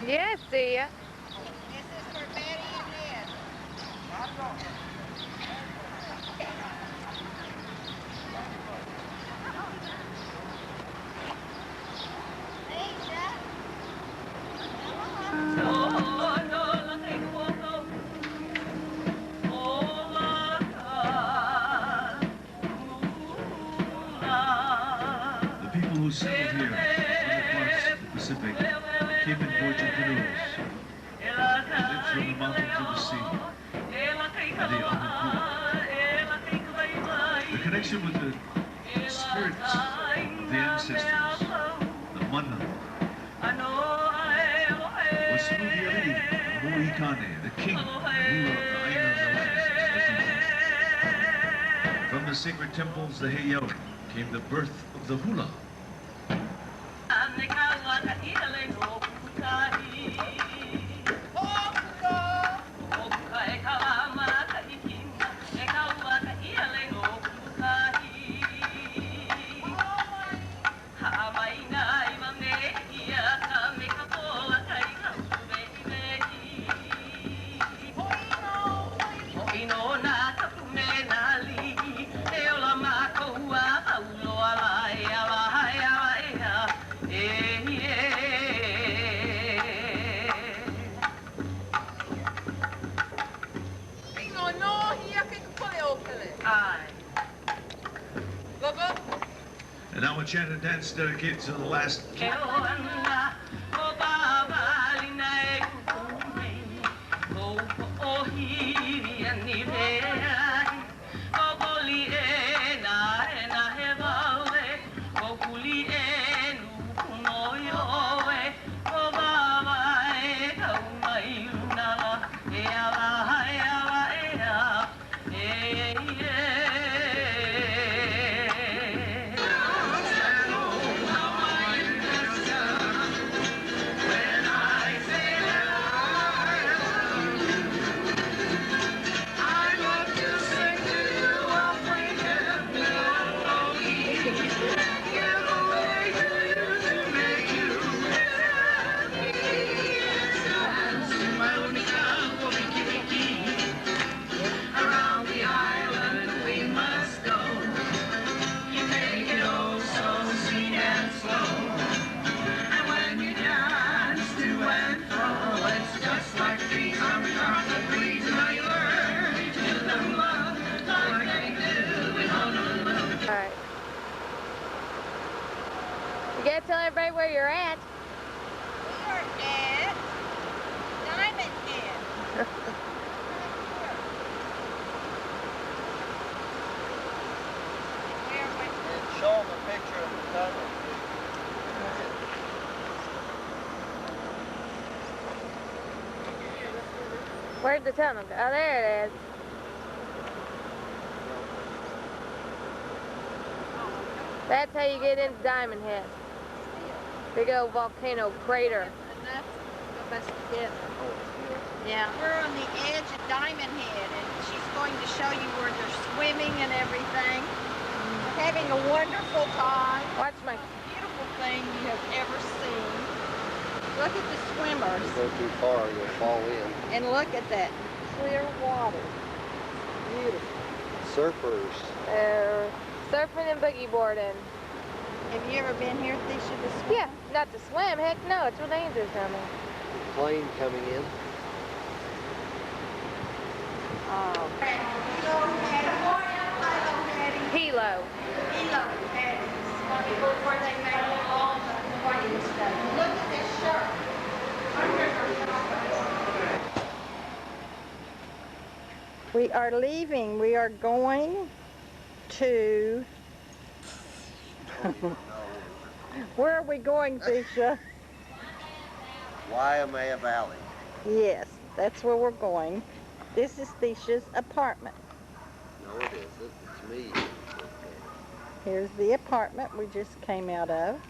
Yes, Thesia. This is for Betty and Ned. Thesia. The people who settled here from other parts of the Pacific came in fortune canoes. They lived from the mountain to the sea. And the The connection with the spirits of the ancestors, the mana, was through the Alii, Moikane, the king, the ruler of the Aina of the land. From the sacred temples, the Heiau, came the birth of the hula. And now a chant and dance dedicated to the last king. You gotta tell everybody where you're at. We are at Diamond Head. Show them a picture of the tunnel. Where'd the tunnel go? Oh, there it is. That's how you get into Diamond Head. Big old volcano crater. Go best together. Yeah. We're on the edge of Diamond Head, and she's going to show you where they're swimming and everything. We're having a wonderful time. Watch my... Beautiful thing you have ever seen. Look at the swimmers. If you go too far, you'll fall in. And look at that clear water. Beautiful. Surfers. Surfing and boogie boarding. Have you ever been here, Thesia, to swim? Yeah, not to swim. Heck no, it's real dangerous down there. Plane coming in. Oh. Hilo. Look at this shirt. We are leaving. We are going to... Where are we going, Thesia? Waimea Valley. Yes, that's where we're going. This is Thesia's apartment. No, it isn't. It's me. Here's the apartment we just came out of.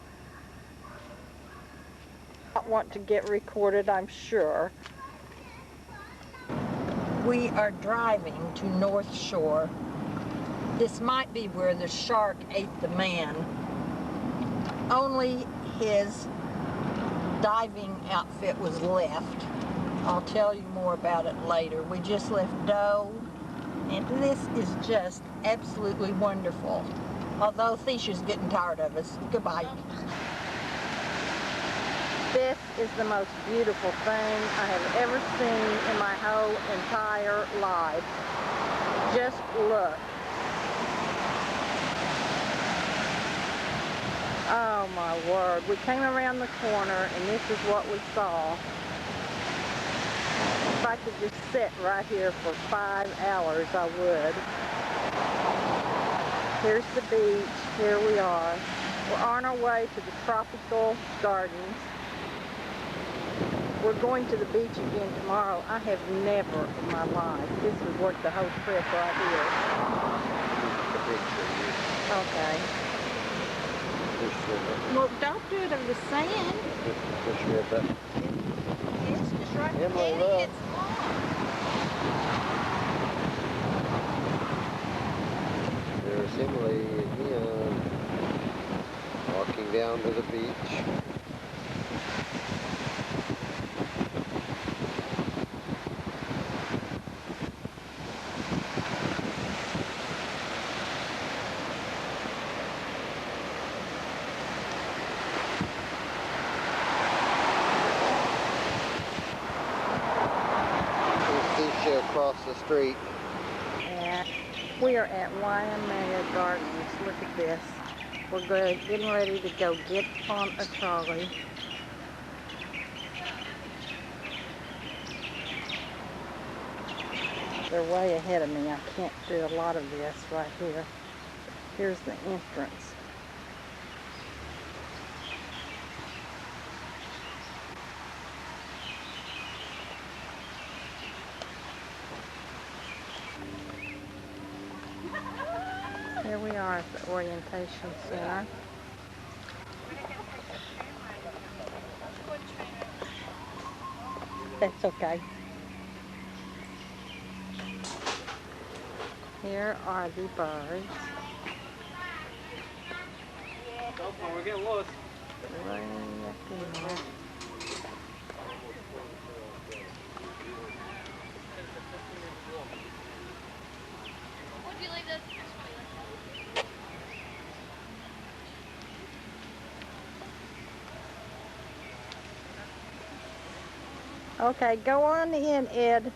I want to get recorded, I'm sure. We are driving to North Shore. This might be where the shark ate the man. Only the diving outfit was left. I'll tell you more about it later. We just left dough, and this is just absolutely wonderful. Although Thesia's getting tired of us. Goodbye. This is the most beautiful thing I have ever seen in my whole entire life. Just look. Oh my word. We came around the corner and this is what we saw. If I could just sit right here for 5 hours, I would. Here's the beach. Here we are. We're on our way to the tropical gardens. We're going to the beach again tomorrow. I have never in my life. This is worth the whole trip right here. The picture. Okay. Well, don't do it in the sand. Push me up that. It's just right Emily, there. look. It's There's Emily again, walking down to the beach. Thesia across the street. We are at Waimea Gardens. Look at this. We're getting ready to go get on a trolley. They're way ahead of me. I can't do a lot of this right here. Here's the entrance. Here we are at the orientation center. That's okay. Here are the birds. We're getting lost. Way up here. Would you leave this? Okay, go on in, Ed.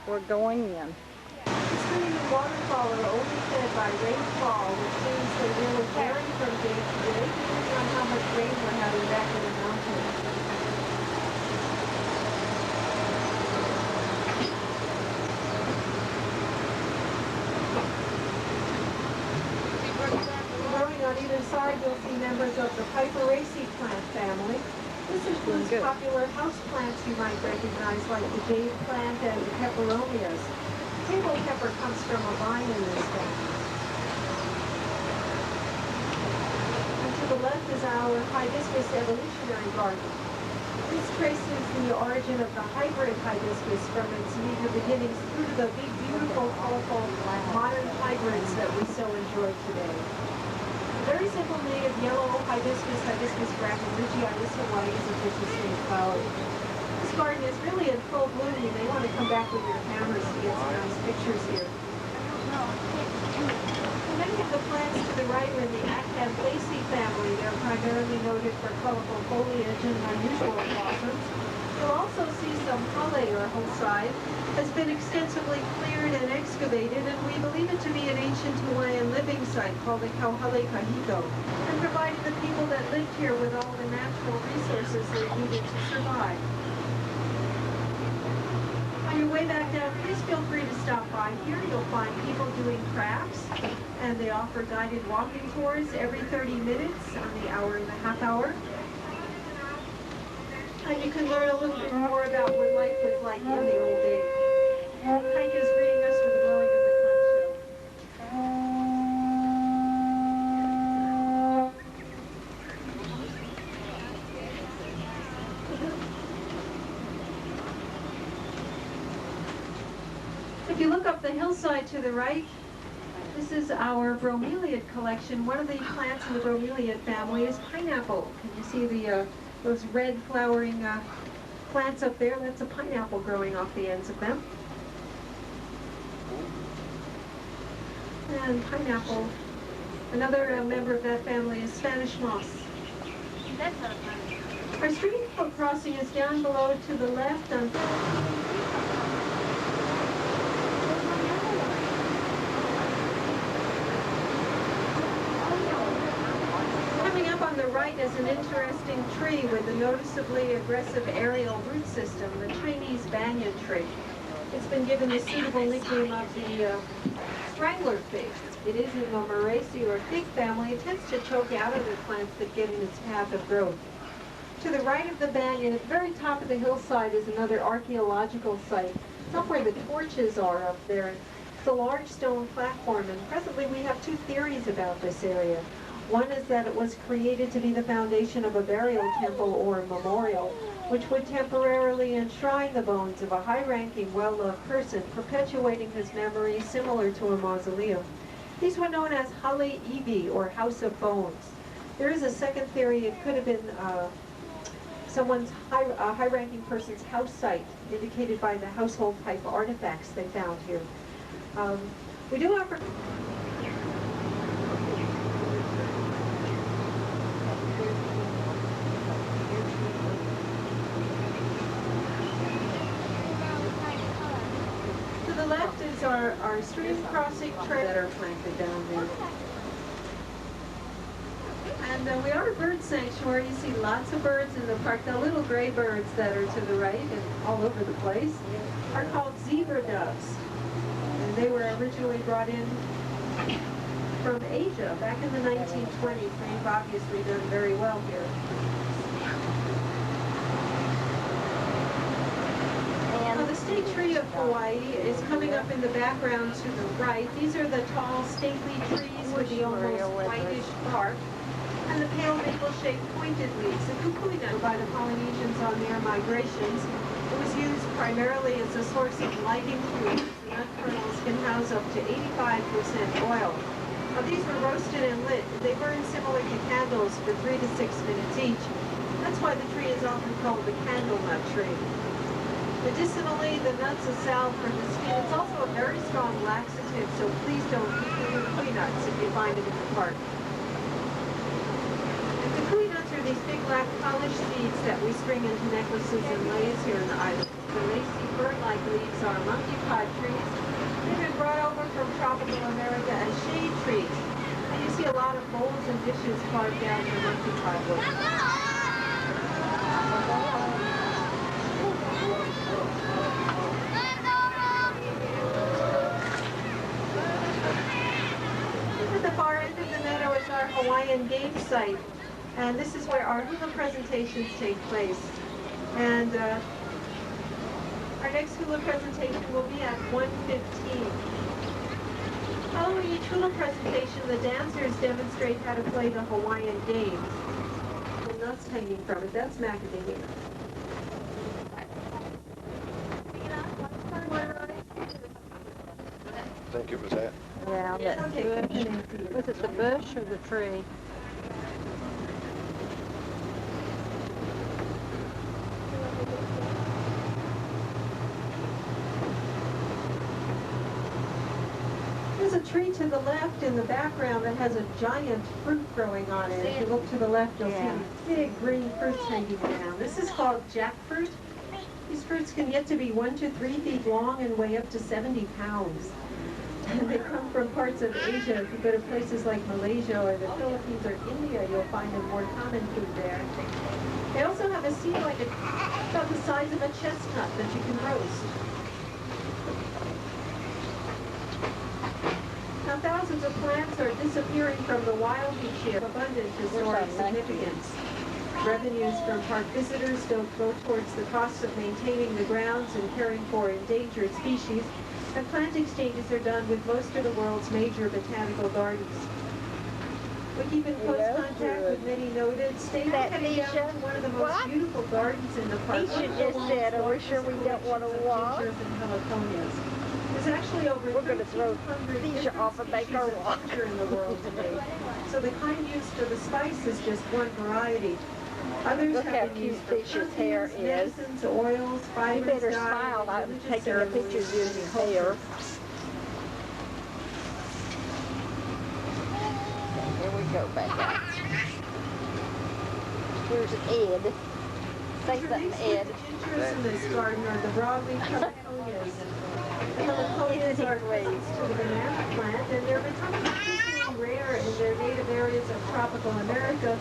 We're going in. The stream and waterfall are only fed by rainfall, which means they will vary from day to day depending on how much rain we're having back in the mountains. Growing on either side, you'll see members of the Piperaceae plant family. This includes popular house plants you might recognize, like the jade plant and the peperomias. Table pepper comes from a vine in this family. And to the left is our hibiscus evolutionary garden. This traces the origin of the hybrid hibiscus from its meager beginnings through to the big, beautiful, colorful, modern hybrids that we so enjoy today. Very simple native yellow hibiscus, Hibiscus brachyregia white is a state flower. This garden is really in full bloom. You may want to come back with your cameras to get some nice pictures here. Many of the plants to the right are in the Acanthaceae family. They're primarily noted for colorful foliage and unusual blossoms. You'll also see some Hale or hillside has been extensively cleared and excavated, and we believe it to be an ancient Hawaiian living site called the Kauhale Kahiko, and provided the people that lived here with all the natural resources they needed to survive. On your way back down, please feel free to stop by here. You'll find people doing crafts, and they offer guided walking tours every 30 minutes on the hour and a half hour. And you can learn a little bit more about what life was like in the old days. Hike is greeting us for the blowing of the conch shell. If you look up the hillside to the right, this is our bromeliad collection. One of the plants in the bromeliad family is pineapple. Can you see the those red flowering plants up there, that's a pineapple growing off the ends of them. And pineapple, another member of that family is Spanish moss. That's not a pineapple. Our stream crossing is down below to the left on coming up on the right is an interesting tree with a noticeably aggressive aerial root system, the Chinese banyan tree. It's been given the suitable nickname of the strangler fig. It is in the Moraceae or fig family. It tends to choke out other plants that get in its path of growth. To the right of the banyan, at the very top of the hillside, is another archaeological site. It's up where the torches are up there. It's a large stone platform, and presently we have two theories about this area. One is that it was created to be the foundation of a burial temple or memorial, which would temporarily enshrine the bones of a high-ranking, well-loved person, perpetuating his memory similar to a mausoleum. These were known as Hale Ibi, or House of Bones. There is a second theory. It could have been someone's high-ranking person's house site, indicated by the household type artifacts they found here. We do have to the left is our stream crossing trail that are planted down there. And we are a bird sanctuary. You see lots of birds in the park. The little gray birds that are to the right and all over the place are called zebra doves. And they were originally brought in from Asia back in the 1920s. They've obviously done very well here. Now, the state tree of Hawaii is coming up in the background to the right. These are the tall, stately trees with the almost whitish bark and the pale maple-shaped pointed leaves. The kukui nut by the Polynesians on their migrations. It was used primarily as a source of lighting fluids. The nut kernels can house up to 85% oil. Now, these were roasted and lit. They burn similar to candles for 3 to 6 minutes each. That's why the tree is often called the candle nut tree. Medicinally, the nuts are salve for the skin. It's also a very strong laxative, so please don't eat the kukui nuts if you find it in the park. The kukui nuts are these big black polished seeds that we string into necklaces and leis here in the island. The lacy fern-like leaves are monkey pod trees. They've been brought over from tropical America as shade trees. And you see a lot of bowls and dishes carved down for monkey pod wood. At the far end of the meadow is our Hawaiian game site, and this is where our hula presentations take place. And our next hula presentation will be at 1:15. Following each hula presentation, the dancers demonstrate how to play the Hawaiian games. The nuts hanging from it, that's macadamia. Thank you for that. Yeah, that bush. Was it the bush or the tree? There's a tree to the left in the background that has a giant fruit growing on it. If you look to the left, you'll see these big green fruits hanging down. This is called jackfruit. These fruits can get to be 1 to 3 feet long and weigh up to 70 pounds. And they come from parts of Asia. If you go to places like Malaysia or the Philippines or India, you'll find a more common food there. They also have a seed like about the size of a chestnut that you can roast. Now, thousands of plants are disappearing from the wild each year, abundant historic significance. Revenues from park visitors don't go towards the costs of maintaining the grounds and caring for endangered species, and plant exchanges are done with most of the world's major botanical gardens. We keep in close contact with many noted. Stay heading down to one of the most beautiful gardens in the park. Thesia just said, are we sure we don't want to walk? There's actually over We're going to throw 1,300 Thesia off and make her walk. in the world today. So the kind used for the spice is just one variety. Others Look how have been cute used for Thesia's hair perfumes, is. medicines, oils, You fibers, better dyes, smile. and I'm religious taking a picture of ceremonies you and in hair. cultures. Here we go back out. Here's Ed. Say something, Ed. Gingerous in this garden are the broadleaf heliconias. The heliconias are cousins to the banana plant, and they're becoming increasingly rare in their native areas of tropical America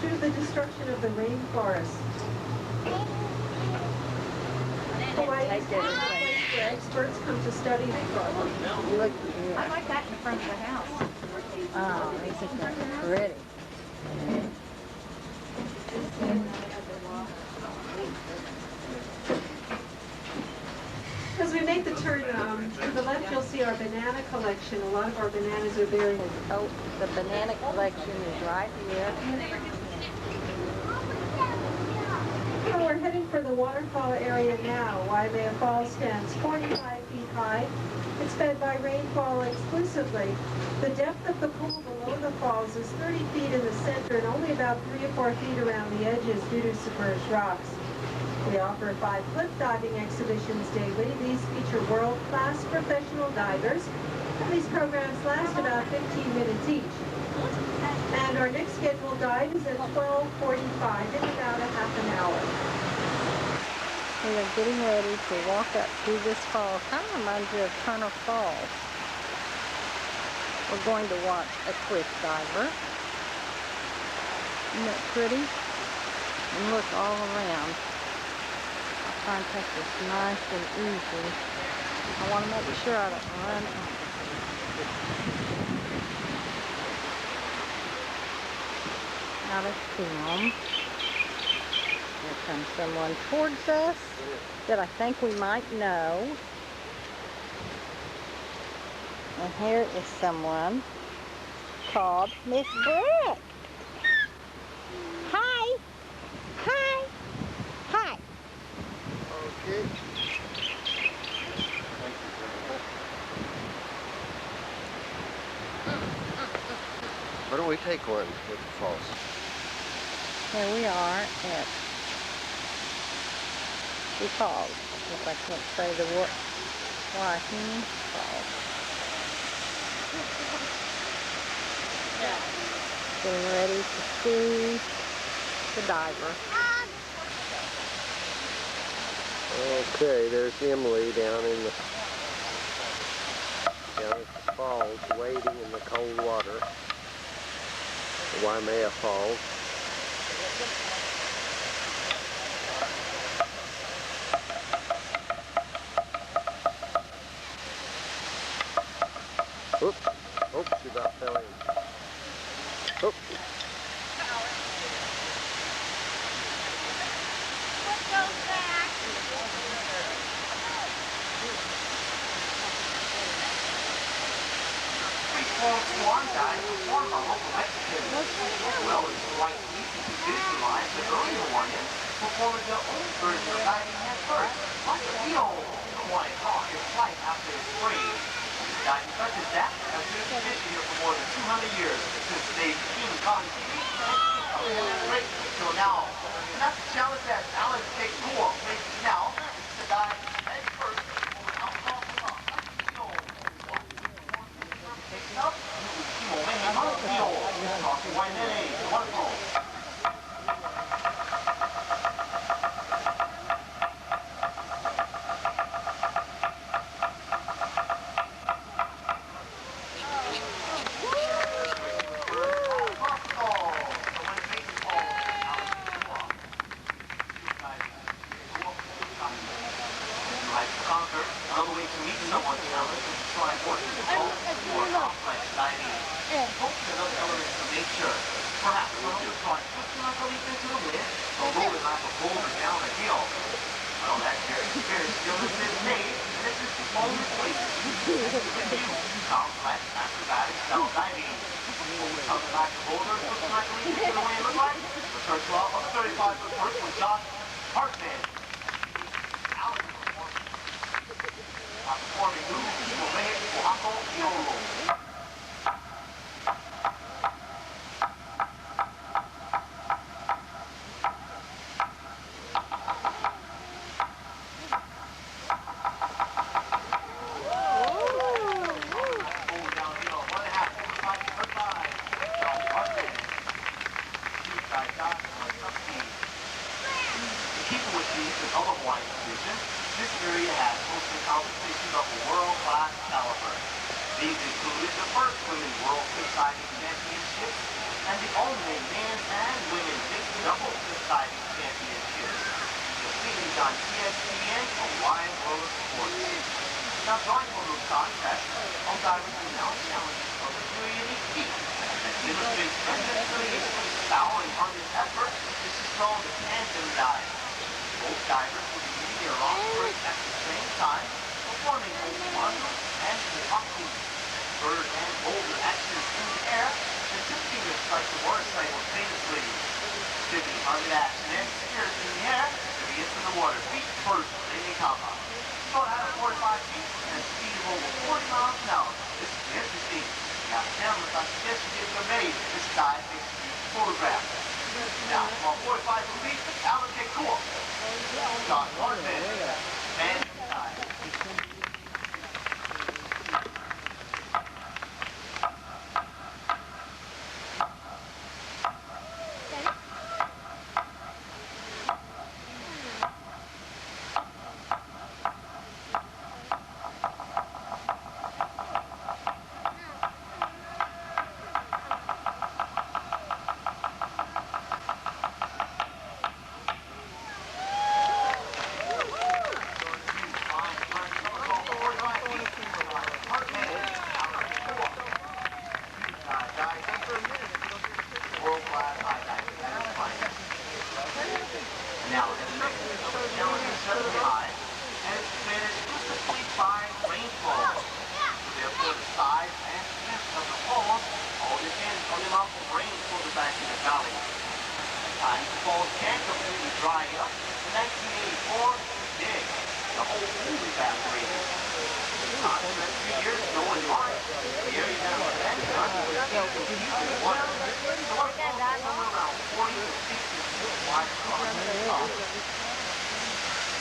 due to the destruction of the rainforest. Hawaii is one of the places where experts come to study the garden. Look I here. like that in the front of the house. Oh, isn't pretty? As we make the turn to the left, you'll see our banana collection. A lot of our bananas are bearing. Oh, the banana collection is right here. So we're heading for the waterfall area now. Waimea Falls stands 45 feet high. It's fed by rainfall exclusively. The depth of the pool below the falls is 30 feet in the center and only about 3 or 4 feet around the edges due to submerged rocks. We offer 5 cliff diving exhibitions daily. These feature world-class professional divers, and these programs last about 15 minutes each. And our next scheduled dive is at 12:45 in about a half an hour. We are getting ready to walk up through this fall. Kind of reminds you of Turner Falls. We're going to watch a cliff diver. Isn't that pretty? And look all around. I'll try and take this nice and easy. I want to make sure I don't run out of film. Here comes someone towards us that I think we might know. And here is someone called Miss Brooke. Hi. Hi. Hi. Okay. Why don't we take one with the falls? Here we are at the falls. If I can't say the word. Waihine Falls. Getting ready to see the diver. Okay, there's Emily down at the falls, wading in the cold water. The Waimea Falls. Oops. Oops, she about fell in. Oops. Swan died performed by local Mexicans. Well, it's quite easy to visualize the earlier one is performing their own version of diving head first. Like a real Hawaiian hawk is flight after its prey. Diving such as that has been a tradition here for more than 200 years since they became on TV and great until now. And that's the challenge that Alan takes more places now is to dive head first over alcohol and rock. Another way to meet someone challenge is to try working the boat or complex diving. Hope another element of nature. Perhaps someone will try pushing like a leaf into the wind or rolling like a boulder down a hill. Well, that's very experienced skill in this stage, and this is the only place to view complex acrobatic style diving. Coming back to boulder, pushing like a leaf into the wind, look like the first 12 on the 35-foot first with Josh Hartman. Performing moves for Mexico, Hako, Yolo. Keeping with these and other Hawaiian traditions, this area has hosted competitions of a world-class caliber. These included the first Women's World Cliffsiving Championships and the only men's and women's mixed double cliffsiving championships. You'll see these on ESPN Hawaiian World of Sports. Now, drawing from those contests, all divers will now challenge each other to a unique feat that demonstrates unnecessarily style and harmless effort. This is called the tandem dive. Both divers will be using their offers at the same time, performing both manual and aku, bird and boulder actions in the air, and tipping to strike the water simultaneously. Tipping target action and spears in the air to be into the water feet first, landing kama. Start out at 45 feet and a speed of over 40 miles an hour. This is interesting. Now, cameras, I suggest you get them made. This dive makes a photograph. Now, from 45 feet, allocate cool. John Norman, and dive. Now, the next challenge is set high, and it's made exclusively by rainfall. Therefore, the size and strength of the falls all depends on the amount of rain filtered back in the valley. At times, the falls can completely dry up. In 1984, it did. The whole pool evaporated. Contrast 3 years ago in March, the area that was then done was using water. The water falls somewhere around 40 to 60 feet wide across the top.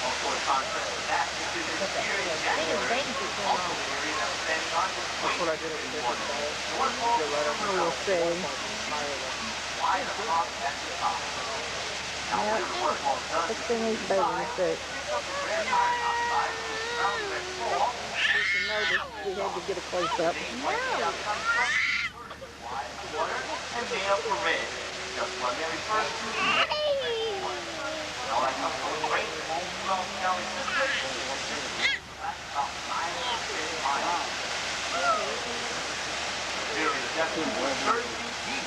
Also, in contrast to that, this is in here in January, also the area that was standing on was quite the water. The water falls somewhere around 4 wide across at the top. Now, when the water falls does This thing is baby sick. pick up the red iron oxide from the surrounding red fall. You notice we had to get a close up. Water and made up for red. Just what they refer to as now that comes from the rain from all throughout the valley system. That's about 9 miles. There is definitely 30 feet deep.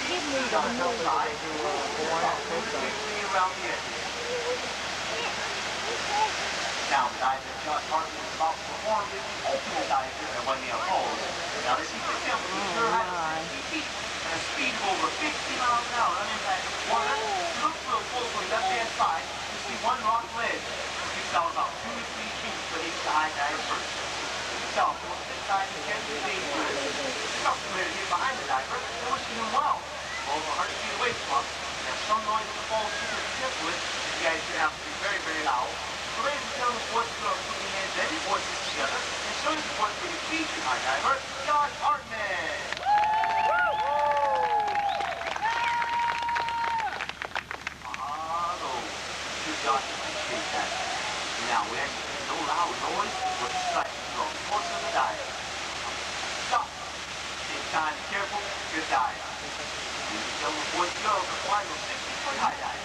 Give me the hillside around the edge. Now, the dive that John Martin was about to perform is the ultimate dive here at Waimea Falls. Now, this heat attempt feature has 60 feet and a speed of over 50 miles an hour unimpacted water. Look real closely left-hand side, you see one rock ledge. Sticks out about 2 to 3 feet for each high dive first. Now, for this dive can be dangerous. The customer here behind the diver and wishing him well. Over 100 feet away from us, and there's some noise in the falls you can tip with. You guys are going to have to be very, very loud. So ladies and gentlemen, boys and girls, put your hands and your voices together and show your support for your featured high diver, John Hartman. Mahalo. Good job, appreciate that. Now, we actually make no loud noise or distraction during the course of the dive. Stop. Take time, be careful, good dive. Ladies and gentlemen, boys and girls, the final 60-foot high dive.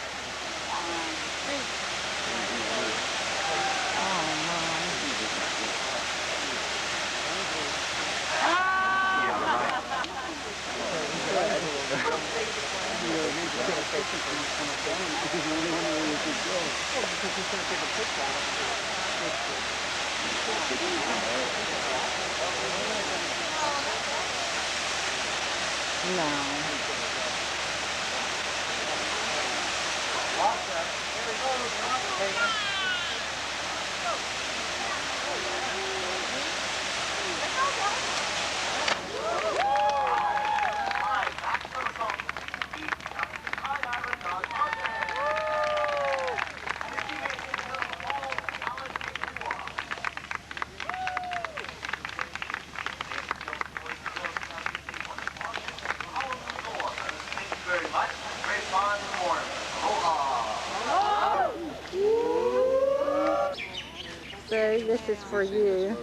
Sue. This is for you.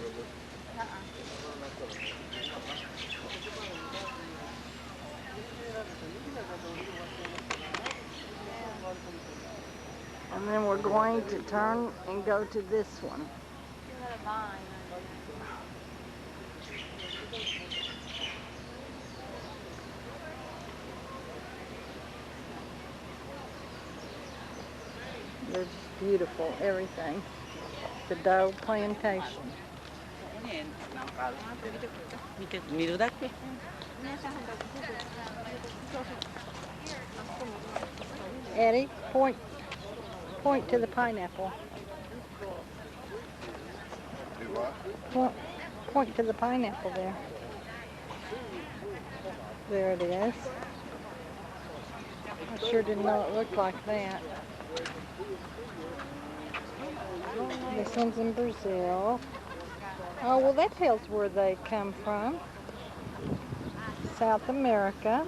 And then we're going to turn and go to this one. They're just beautiful, everything. The Doe Plantation. Eddie, point to the pineapple. Do what? Point to the pineapple there. There it is. I sure didn't know it looked like that. This one's in Brazil. Oh, well, that tells where they come from. South America.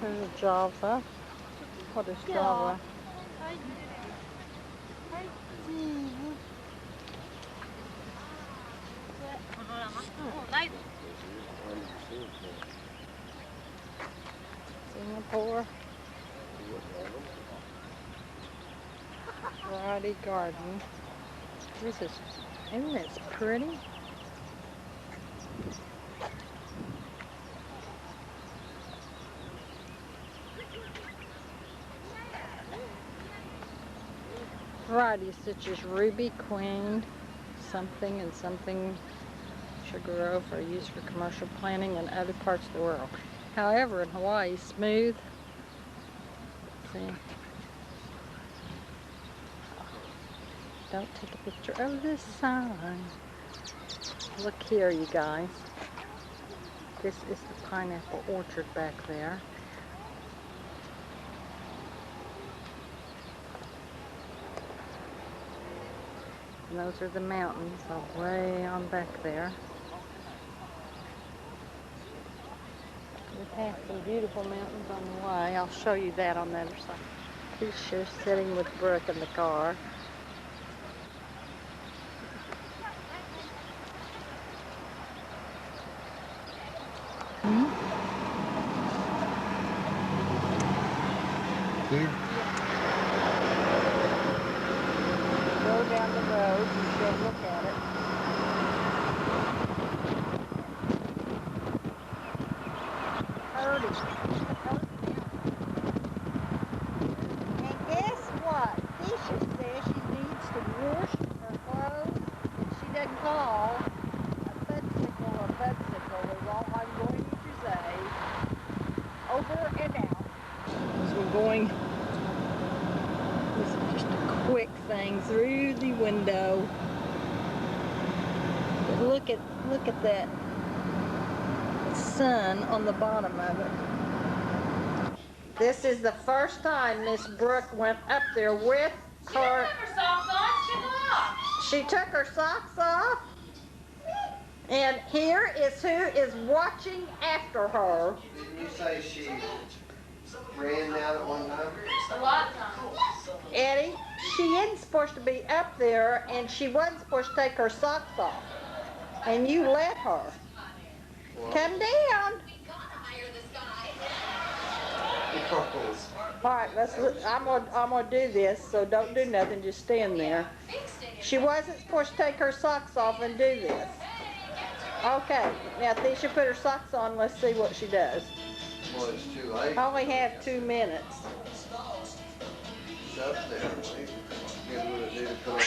There's a Java. What is Java? Singapore. Variety Garden. Isn't this pretty? Varieties such as Ruby, Queen, something and something sugar grove are used for commercial planting in other parts of the world. However, in Hawaii, smooth. See? Don't take a picture of this sign. Look here, you guys. This is the pineapple orchard back there. And those are the mountains way on back there. We have some beautiful mountains on the way. I'll show you that on the other side. He's just sitting with Brooke in the car. Here? Go down the road and she'll look at it. Hurdy. And guess what? Thesia says she needs to wash her clothes and she doesn't call a budsicle is all I'm going to say. Over and out. As we're going, this is just a quick thing through the window. But look at that sun on the bottom of it. This is the first time Miss Brooke went up there with her. She took her socks off. And here is who is watching after her. Didn't you say she ran down at one time? A lot of times. Eddie, she isn't supposed to be up there, and she wasn't supposed to take her socks off. And you let her. What? Come down. All right, I'm gonna do this, so don't do nothing, just stand there. She wasn't supposed to take her socks off and do this. Okay, now Thesia put her socks on, let's see what she does. Well, it's too late. I only have 2 minutes. It's up there. Get what it do to put on.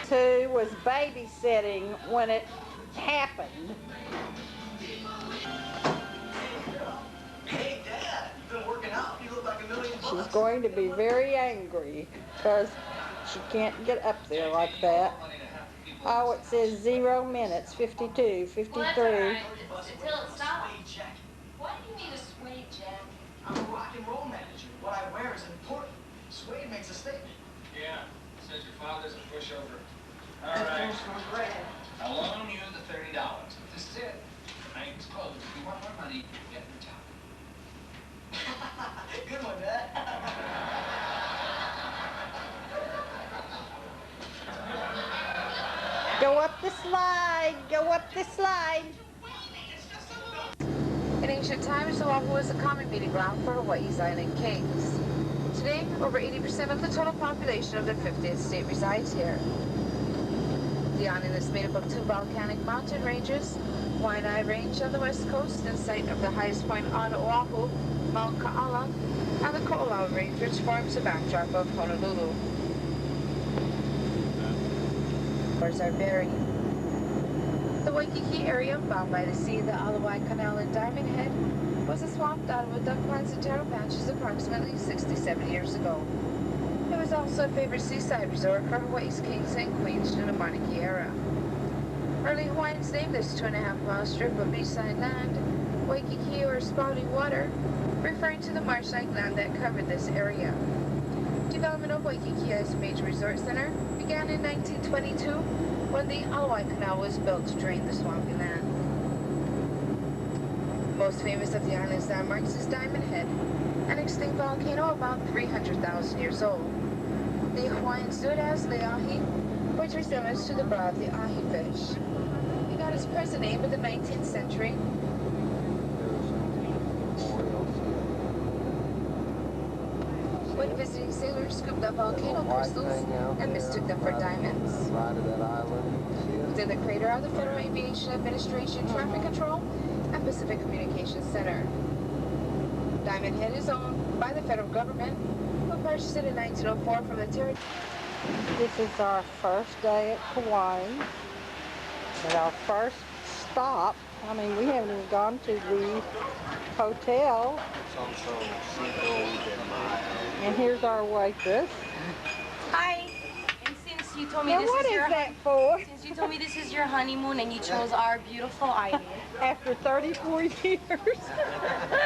Who was babysitting when it happened. Hey, Dad, you've been working out. You look like $1 million. She's going to be very angry because she can't get up there like that. Oh, it says 0 minutes, 52, 53. Well, that's all right. Until it stops. Why do you need a suede jacket? I'm a rock and roll manager. Why what I wear is important. Suede makes a statement. Yeah, says your father's a pushover. All right. I'll loan you the $30. If this is it, the bank's closed. If you want more money, get the job. Good one, Dad. Go up the slide. Go up the slide. In ancient times, Oahu was a common meeting ground for Hawaii's island kings. Today, over 80% of the total population of the 50th state resides here. The island is made up of 2 volcanic mountain ranges, Waianae Range on the west coast and site of the highest point on Oahu, Mount Ka'ala, and the Ko'olau Range, which forms the backdrop of Honolulu. Are buried. The Waikiki area, bound by the sea, the Alawai Canal, and Diamond Head, was a swamp dotted with duckpines and taro patches approximately 67 years ago. It was also a favorite seaside resort for Hawaii's kings and queens during the monarchy era. Early Hawaiians named this 2.5-mile strip of beachside land Waikiki, or spouting water, referring to the marsh-like land that covered this area. Development of Waikiki as a major resort center began in 1922 when the Alawai Canal was built to drain the swampy land. The most famous of the island's landmarks is Diamond Head, an extinct volcano about 300,000 years old. The Hawaiians knew it as Leahi, which resembles to the brow of the ahi fish. It got its present name in the 19th century. When visiting sailors scooped up volcano crystals and mistook them for diamonds. Within the crater are the Federal Aviation Administration Traffic Control and Pacific Communications Center. Diamond Head is owned by the federal government, who purchased it in 1904 from the territory. This is our first day at Kauai. And our first stop. I mean, we haven't even gone to the hotel. It's also seafood and mild. And here's our waitress. Hi. And since you told me Now, this what is your that for? since you told me this is your honeymoon and you chose our beautiful island. After 34 years.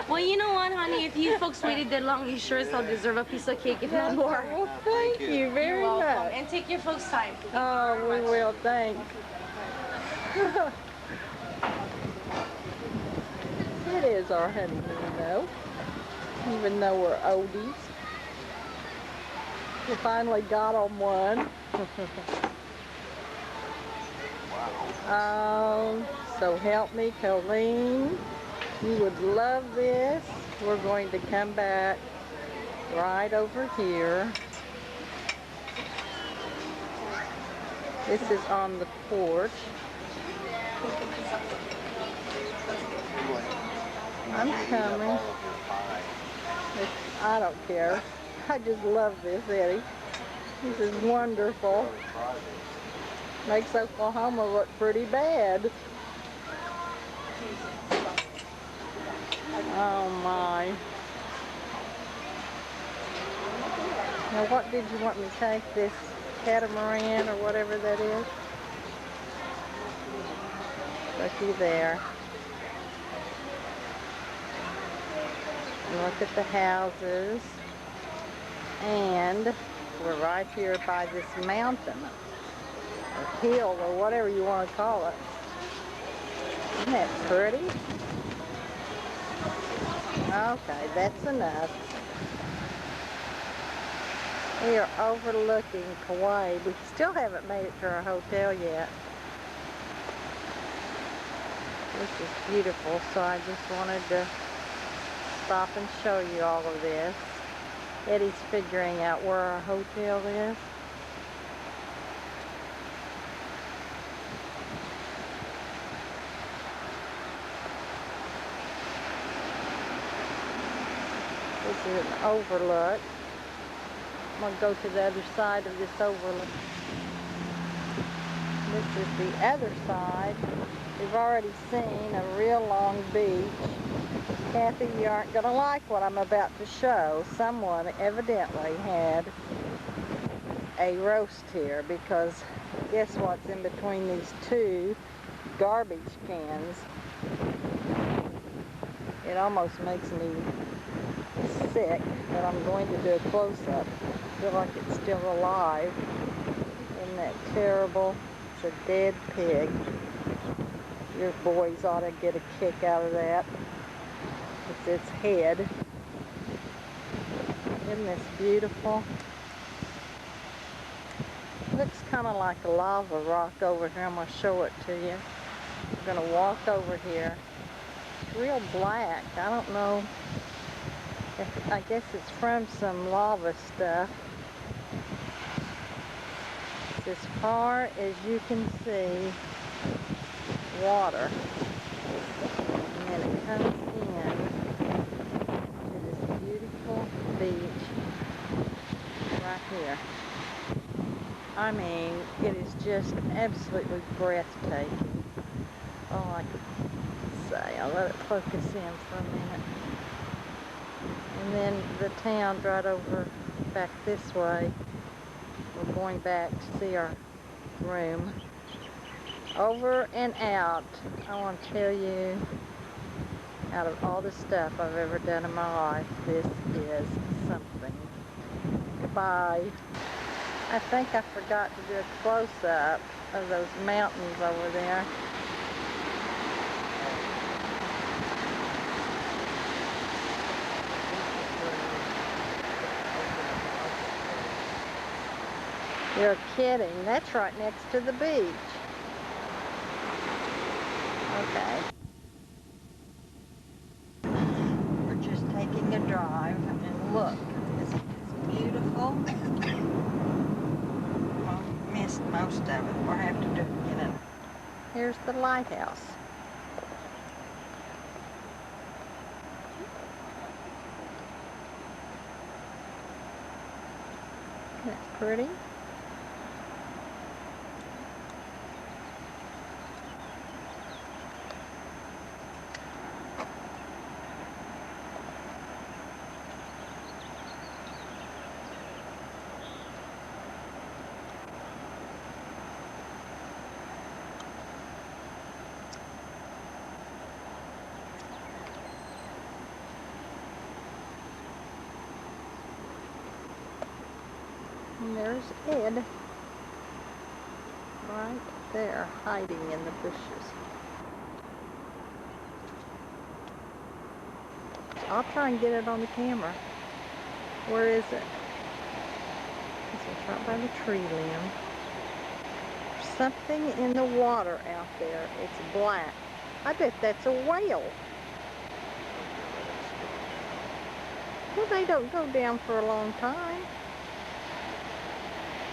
Well, you know what, honey? If you folks waited that long, you sure as hell deserve a piece of cake, if not more. Well, thank you very You're welcome. much. And take your folks' time. Oh, we will, thanks. It is our honeymoon, though, even though we're oldies. We finally got on one. Oh, so help me, Colleen. You would love this. We're going to come back right over here. This is on the porch. I'm coming. I don't care. I just love this, Eddie. This is wonderful. Makes Oklahoma look pretty bad. Oh my. Now what did you want me to take? This catamaran or whatever that is? Looky there. And look at the houses. And we're right here by this mountain, or hill, or whatever you want to call it. Isn't that pretty? Okay, that's enough. We are overlooking Kauai. We still haven't made it to our hotel yet. This is beautiful, so I just wanted to stop and show you all of this. Eddie's figuring out where our hotel is. This is an overlook. I'm going to go to the other side of this overlook. This is the other side. We've already seen a real long beach. Kathy, you aren't going to like what I'm about to show. Someone evidently had a roast here, because guess what's in between these two garbage cans? It almost makes me sick, but I'm going to do a close-up. I feel like it's still alive. Isn't that terrible? It's a dead pig. Your boys ought to get a kick out of that. It's its head. Isn't this beautiful? Looks kind of like a lava rock over here. I'm going to show it to you. We're going to walk over here. It's real black. I don't know. I guess it's from some lava stuff. It's as far as you can see water. And then it comes in to this beautiful beach right here. I mean, it is just absolutely breathtaking. All I could say. I'll let it focus in for a minute. And then the town right over back this way. We're going back to see our room. Over and out, I want to tell you, out of all the stuff I've ever done in my life, this is something. Goodbye. I think I forgot to do a close-up of those mountains over there. You're kidding. That's right next to the beach. Okay. We're just taking a drive, and look, isn't this beautiful? Well, we missed most of it. We'll have to do it again. Here's the lighthouse. Isn't that pretty? And there's Ed, right there, hiding in the bushes. I'll try and get it on the camera. Where is it? It's right by the tree limb. There's something in the water out there. It's black. I bet that's a whale. Well, they don't go down for a long time.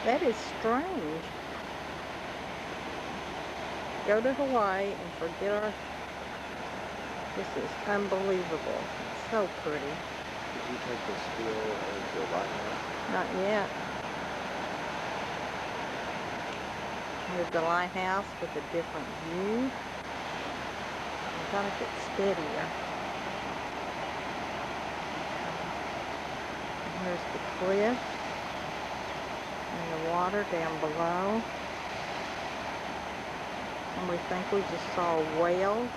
That is strange. Go to Hawaii and forget our... This is unbelievable. It's so pretty. Did you take the still into the lighthouse? Not yet. Here's the lighthouse with a different view. I gotta get steadier. Here's the cliff. And the water down below. And we think we just saw a whale.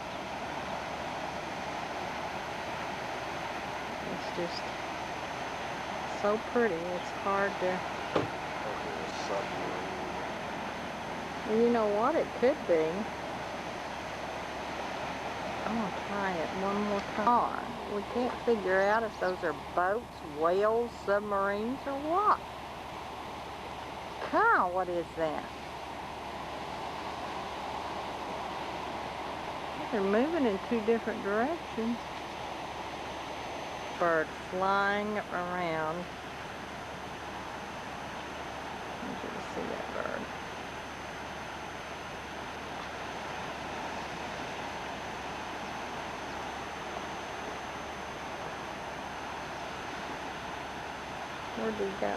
It's just so pretty, it's hard to... Well, you know what it could be? I'm going to try it one more time. We can't figure out if those are boats, whales, submarines, or what. Cow, what is that? They're moving in two different directions. Bird flying around. I want you to see that bird. Where'd he go?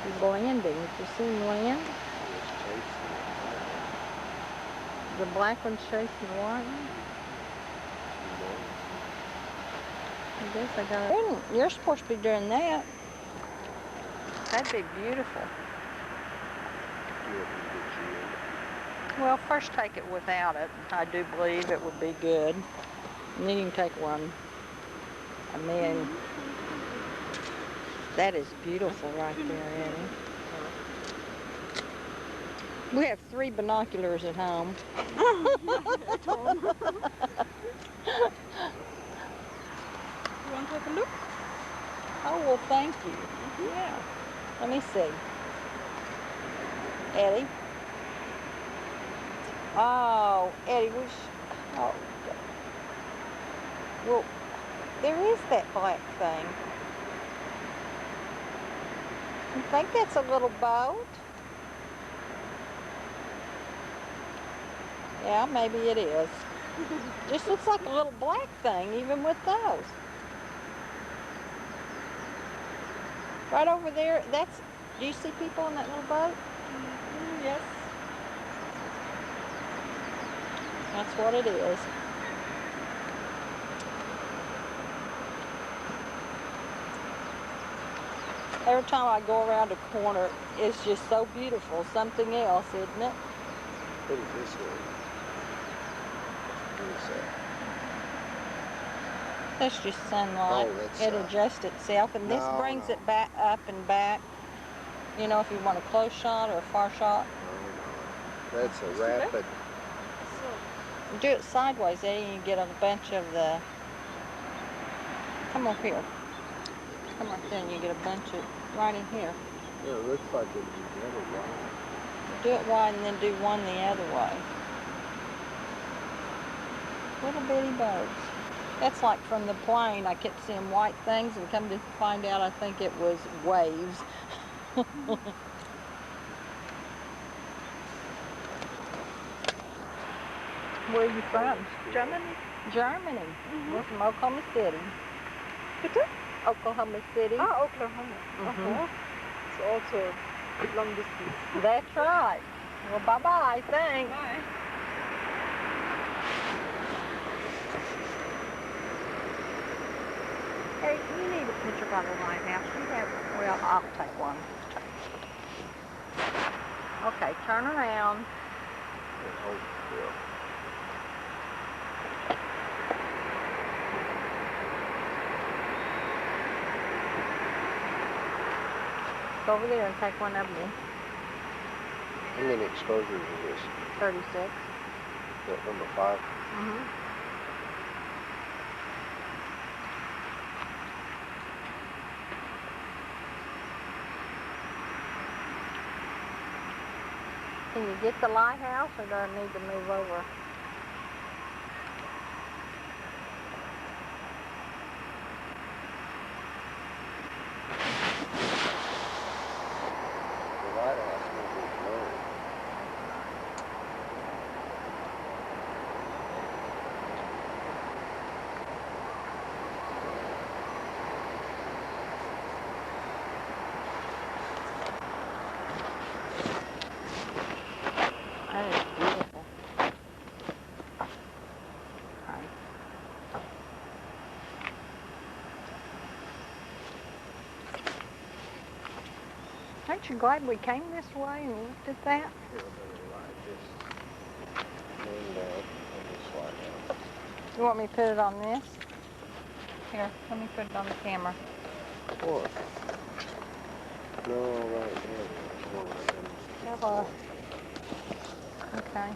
He's landing. Did you see him land? The black one's chasing the white one? I guess I got it. You're supposed to be doing that. That'd be beautiful. Well, first take it without it. I do believe it would be good. And then you can take one. And then, that is beautiful right there, Eddie. We have 3 binoculars at home. You want to take a look? Oh, well, thank you. Yeah. Let me see. Eddie? Oh, Eddie, oh, well, there is that black thing. You think that's a little boat? Yeah, maybe it is. Just looks like a little black thing, even with those. Right over there, do you see people in that little boat? Yes. That's what it is. Every time I go around a corner, it's just so beautiful. Something else, isn't it? Put it this way. What is that? That's just sunlight. Oh, that's, it adjusts itself, and this brings it back up and back. You know, if you want a close shot or a far shot. No. That's a rapid. Do it sideways, Eddie, and you get a bunch of the... Come over here. Come right there, and you get a bunch of... Right in here. Yeah, it looks like it's the other way. Do it wide and then do one the other way. Little bitty birds. That's like from the plane. I kept seeing white things, and come to find out I think it was waves. Where are you from? Germany. Germany. We're from Oklahoma City. Bitte? Oklahoma City. Ah, Oklahoma. It's also long distance. That's right. Well, bye-bye. Thanks. Bye. Hey, you need a picture by the lighthouse. You have, well, I'll take one. Okay, turn around. Hold still. Go over there and take one of them. How many exposures is this? 36. That number 5? Can you get the lighthouse, or do I need to move over? The lighthouse will be blurry. That is beautiful. Okay. Aren't you glad we came this way and looked at that? Here, better light this man down on this lighthouse. You want me to put it on this? Here, let me put it on the camera. What? No, right there. Hello. Okay.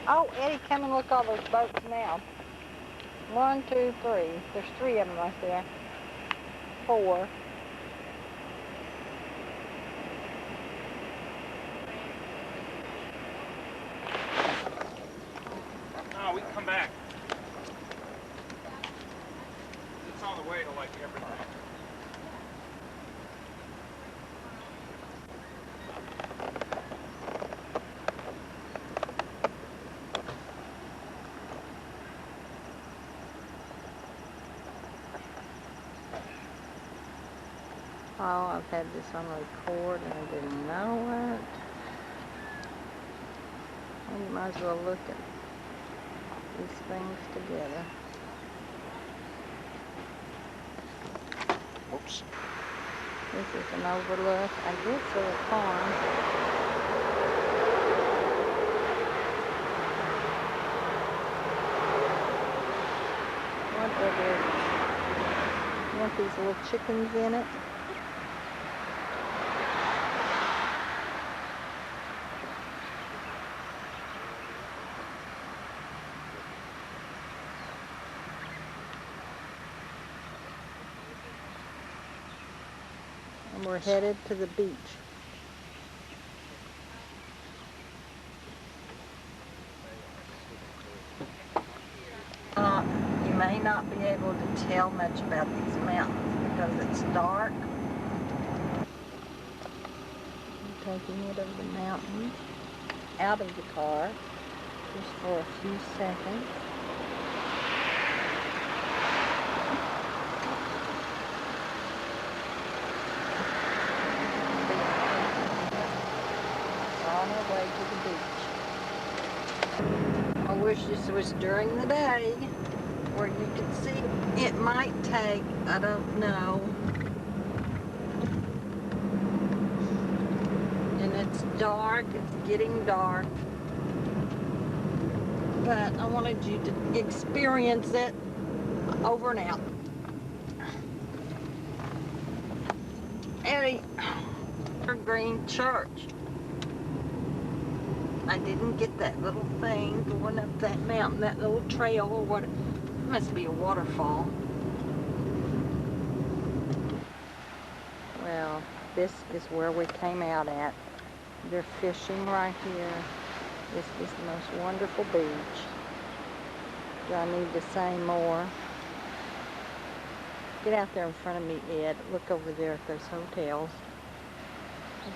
Oh, Eddie, come and look at all those boats now. 1, 2, 3. There's 3 of them right there. 4. No, we can come back. It's on the way to like everything. Oh, I've had this on record and I didn't know it. You might as well look at these things together. Oops. This is an overlook, I guess, of a farm. What are these? You want these little chickens in it? And we're headed to the beach. You may not be able to tell much about these mountains because it's dark. I'm taking it over the mountains, out of the car, just for a few seconds. On our way to the beach. I wish this was during the day where you could see. It might take, I don't know. And it's dark, it's getting dark. But I wanted you to experience it. Over and out. Eddie, Green Church. I didn't get that little thing going up that mountain, that little trail or what. It must be a waterfall. Well, this is where we came out at. They're fishing right here. This is the most wonderful beach. Do I need to say more? Get out there in front of me, Ed. Look over there at those hotels.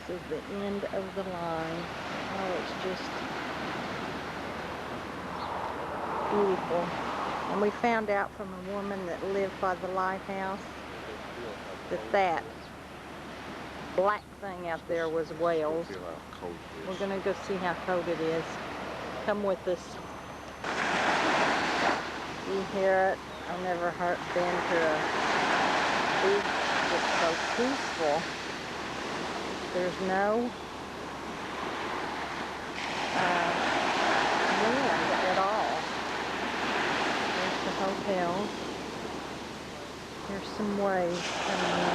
This is the end of the line. Oh, it's just beautiful. And we found out from a woman that lived by the lighthouse that black thing out there was whales. We're going to go see how cold it is. Come with us. You hear it? I've never been to a beach that's so peaceful. There's no wind at all. There's the hotels. There's some waves coming in.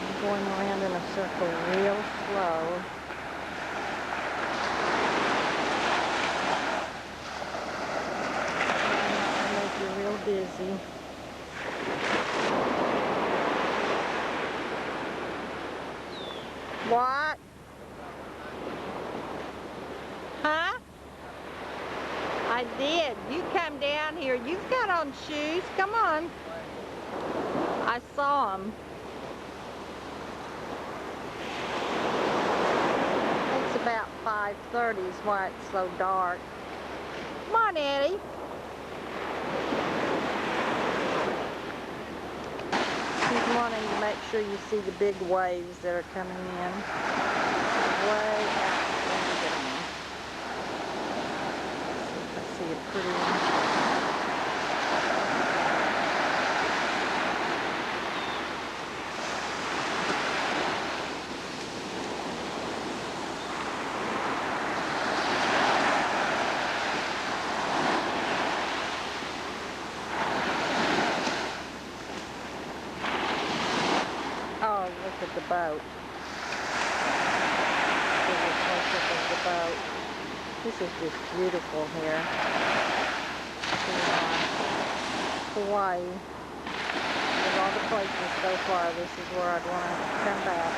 I'm going around in a circle real slow. I'll make you real dizzy. What? Huh? I did. You come down here. You've got on shoes. Come on. I saw them. It's about 5:30 is why it's so dark. Come on, Eddie. He's wanting to make sure you see the big waves that are coming in. Way out into them. I see a pretty one. Oh, look at the boat. This is close up of the boat. This is just beautiful here. Hawaii. Of all the places so far, this is where I'd want to come back.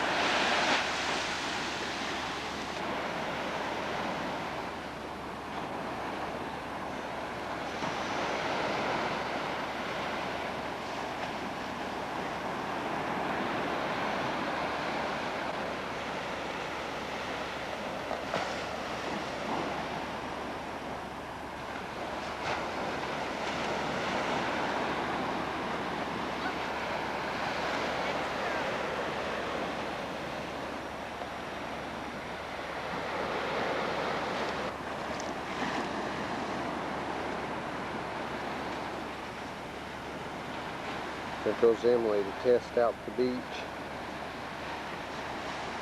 There goes Emily to test out the beach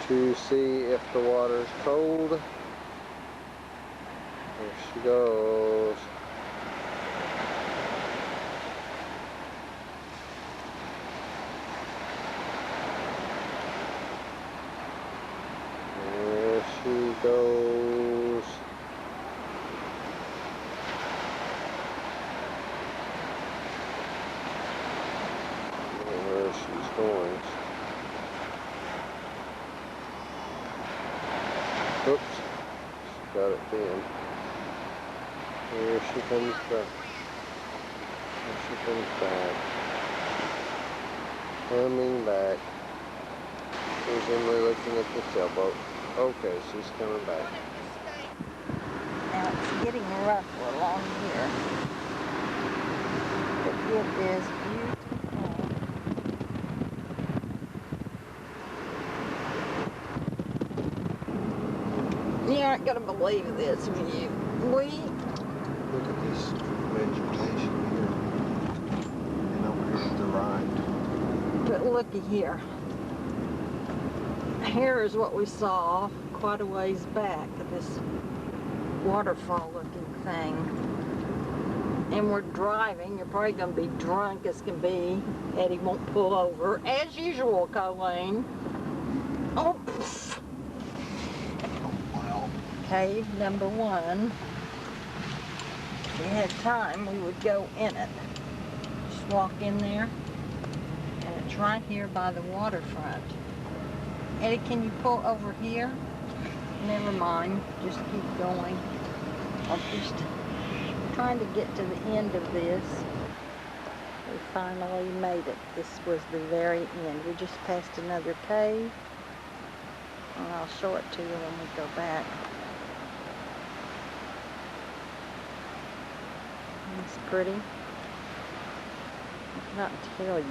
to see if the water's cold. There she goes. There she goes. Where she's going. Oops, she got it then. Here she comes back. Here she comes back. Coming back. There's Emily looking at the sailboat. Okay, she's coming back. Now it's getting rougher along here. But it is beautiful. You aren't going to believe this when you Look at this vegetation here. And over here to the right. But looky here. Here is what we saw quite a ways back, this waterfall looking thing. And we're driving. You're probably going to be drunk as can be. Eddie won't pull over. As usual, Colleen. Oh, pfft. Cave number 1. If we had time, we would go in it. Just walk in there. And it's right here by the waterfront. Eddie, can you pull over here? Never mind. Just keep going. I'm just trying to get to the end of this. We finally made it. This was the very end. We just passed another cave. And I'll show it to you when we go back. It's pretty. I cannot tell you.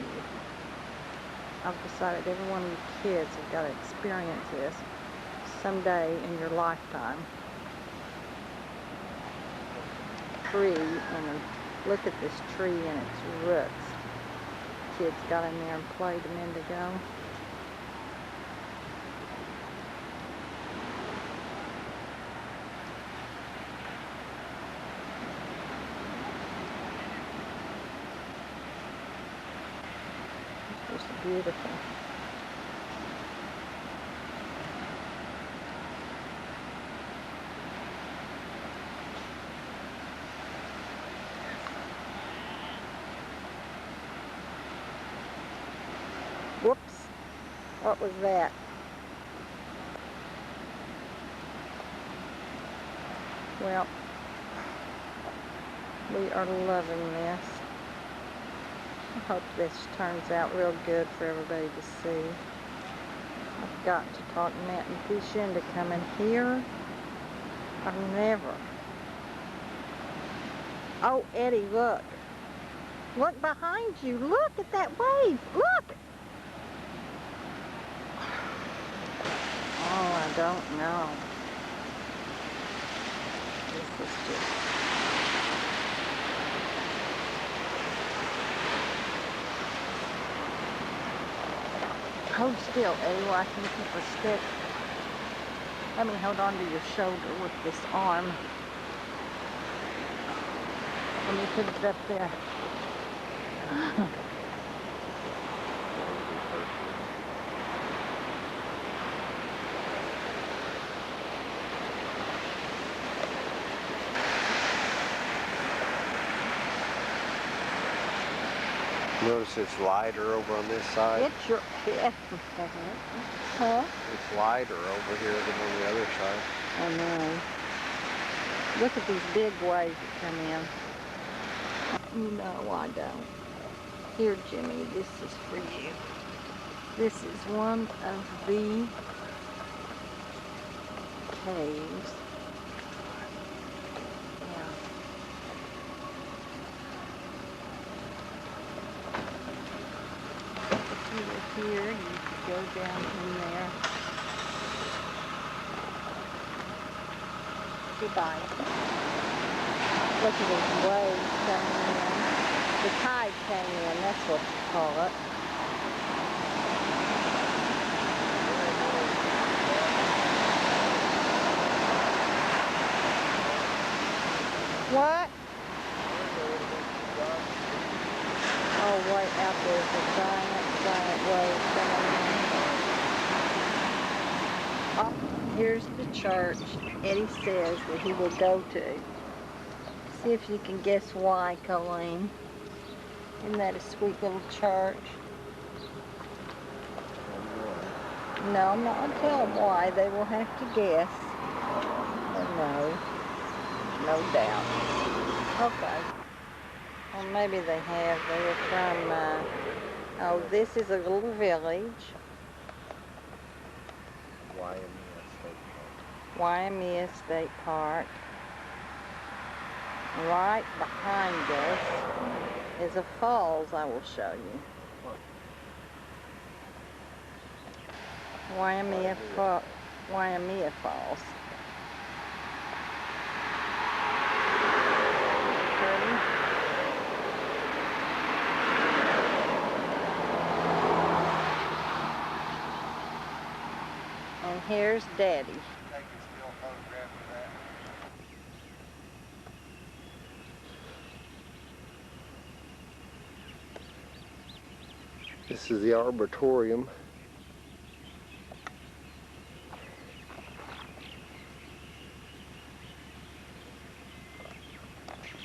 I've decided every one of you kids have got to experience this someday in your lifetime. Tree, and look at this tree and its roots. Kids got in there and played a minute ago. It's just beautiful. Whoops. What was that? Well, we are loving this. I hope this turns out real good for everybody to see. I've got to talk Matt and Thesia into coming here. I've never. Oh, Eddie, look. Look behind you. Look at that wave. Look. Oh, I don't know. This is just... Hold still, Eddie, while I can keep a stick. Let me hold on to your shoulder with this arm. Let me put it up there. Notice it's lighter over on this side. It's your head. Huh? It's lighter over here than on the other side. I know. Look at these big waves that come in. No, I don't. Here, Jimmy, this is for you. This is one of the caves. Here, you could go down in there. Goodbye. Look at these waves coming in. The tide's Canyon, that's what you call it. What? Oh, wait, out there's a giant road coming in. Oh, here's the church Eddie says that he will go to. See if you can guess why, Colleen. Isn't that a sweet little church? No, I'm not going to tell them why. They will have to guess. Or no. No doubt. Okay. Well, maybe they have. They were from, oh, this is a little village. Waimea State Park. Right behind us is a falls I will show you. Waimea Falls. Pretty. And here's Daddy. This is the arboretum.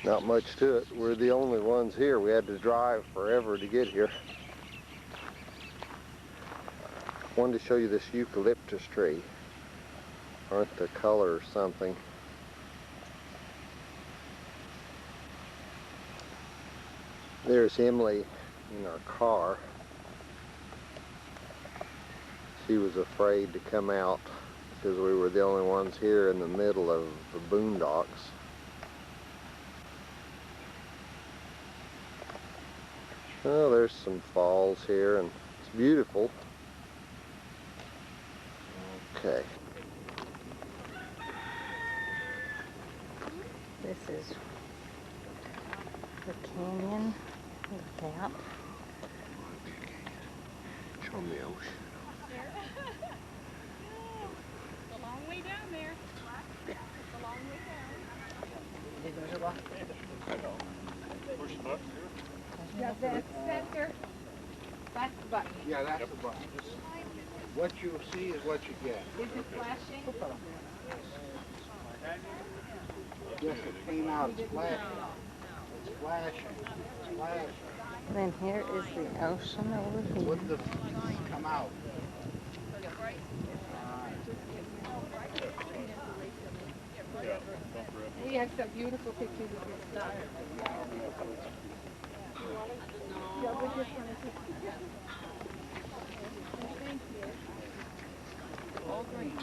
Not much to it. We're the only ones here. We had to drive forever to get here. Wanted to show you this eucalyptus tree. Aren't the color something? There's Emily in our car. She was afraid to come out because we were the only ones here in the middle of the boondocks. Oh, there's some falls here and it's beautiful. Okay. This is the canyon. Look out. Show me the ocean. It's a long way down there. It's a long way down. Push the button. Yeah, that's center. That's the button. Yeah, that's the button. What you see is what you get. Is it flashing? Yes, it came out. It's flashing. It's flashing. It's flashing. Then here is the ocean over here. Would the come out? We have some beautiful pictures of this stuff. Yeah, we just want to thank you. All green.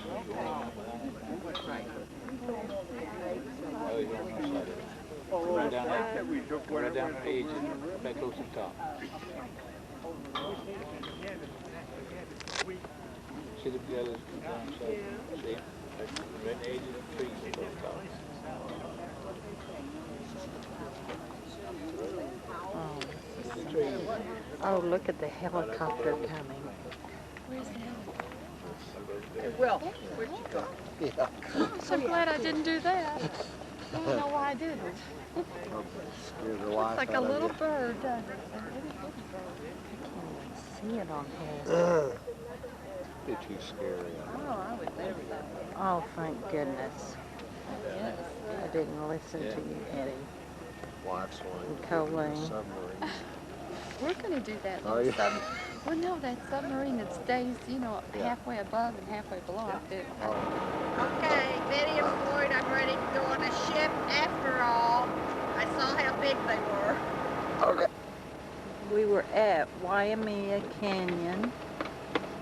Right down the page and back close to the top. See the yellow down side? See? Right edge of the trees at the top. Oh, look at the helicopter coming. Where's the helicopter? Hey, Will, where'd you go? Yeah. I'm so glad I didn't do that. I don't know why I didn't. It's like a little bird, doesn't it? See it on here. It's too scary. Oh, I would never know. Oh, thank goodness. Yes. I didn't listen to you, Eddie. Wife's wanting And to Colleen. get in the submarine. We're going to do that. Oh, yeah. Well, no, that submarine that stays, you know, Yeah. halfway above and halfway below. Oh. Okay, Betty and Floyd, I'm ready to go on a ship after all. I saw how big they were. Okay. We were at Waimea Canyon,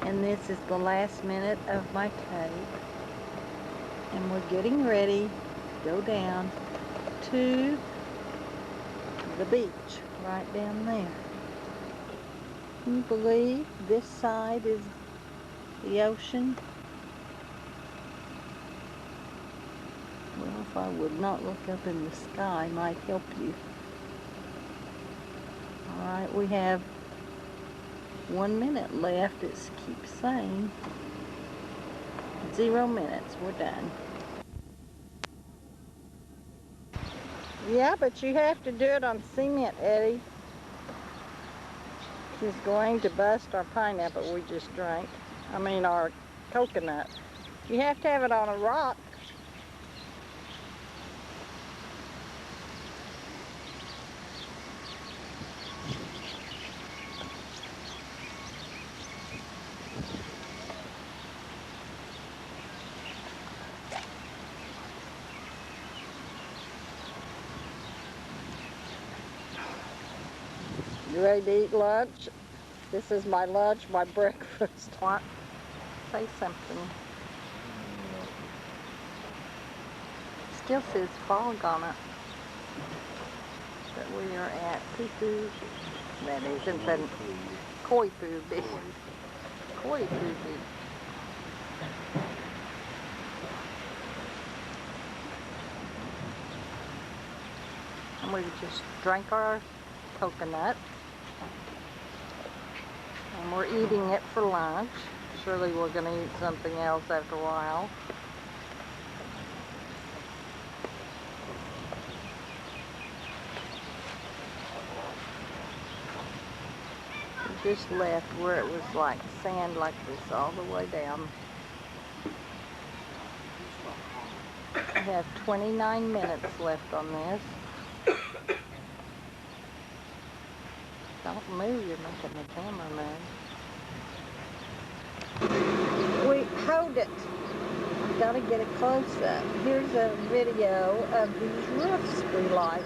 and this is the last minute of my tape. And we're getting ready to go down to the beach right down there. Can you believe this side is the ocean? Well, if I would not look up in the sky, might help you. All We have 1 minute left. It keeps saying 0 minutes. We're done. Yeah, but you have to do it on cement, Eddie. She's going to bust our pineapple we just drank. I mean our coconut. You have to have it on a rock. You ready to eat lunch? This is my lunch, my breakfast. What? Say something. Still says fog on it. But we are at Poo-Poo. That isn't the koi poo beach. Koi poo beach. And we just drank our coconut. And we're eating it for lunch. Surely we're going to eat something else after a while. We just left where it was like sand like this all the way down. We have 29 minutes left on this. Don't move, you're making the camera move. We hold it. We've got to get a close-up. Here's a video of these roofs we like.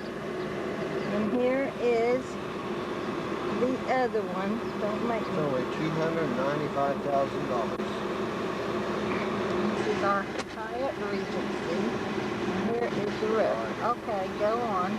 And here is the other one. Don't make It's me. only $295,000. This is our Hyatt Regency. And here is the roof. Okay, go on.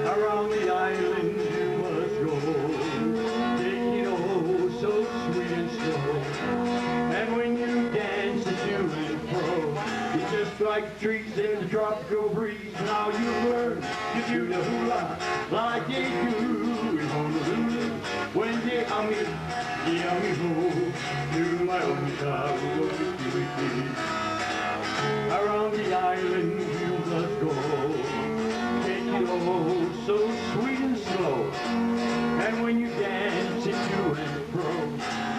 Around the island you must go, taking oh so sweet and slow. And when you dance to and fro, it's just like trees in the tropical breeze. Now you learn to do the hula like they do in Honolulu. When they ami ho, do my own car. Around the island you must go, oh, so sweet and slow. And when you dance it to and fro,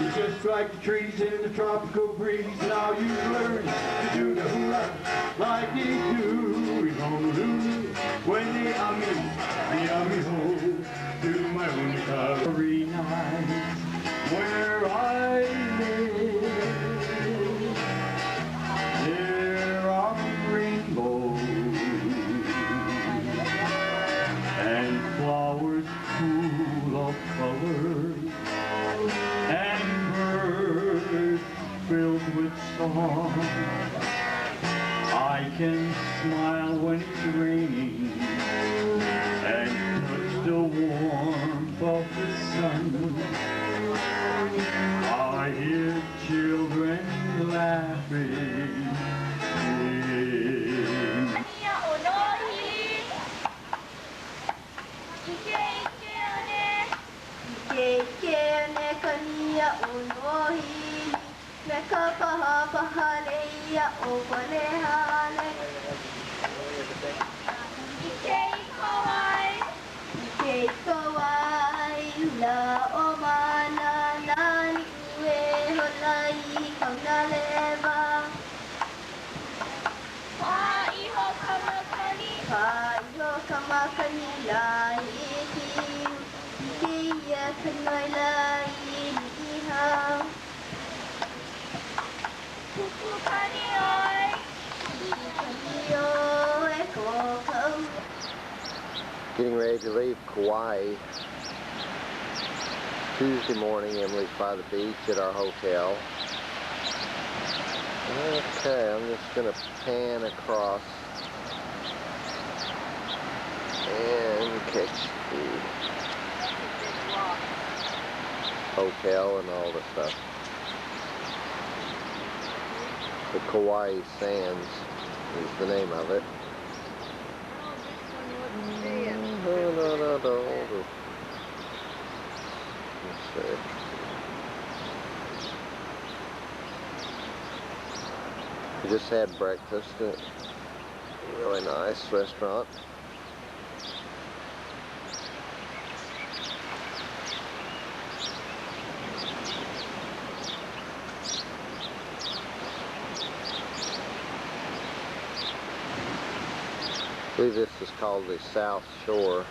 you just like the trees in the tropical breeze. Now you learn to do the hula like they do in Honolulu. When the ami ho, do my own every night where I live. There are rainbows and flowers full of color. fall. I can smile when it's raining and touch the warmth of the sun. I hear children laughing. Getting ready to leave Kauai. Tuesday morning, Emily's by the beach at our hotel. Okay, I'm just going to pan across and catch the hotel and all the stuff. The Kauai Sands is the name of it. Let's see. We just had breakfast at a really nice restaurant. I believe this is called the South Shore.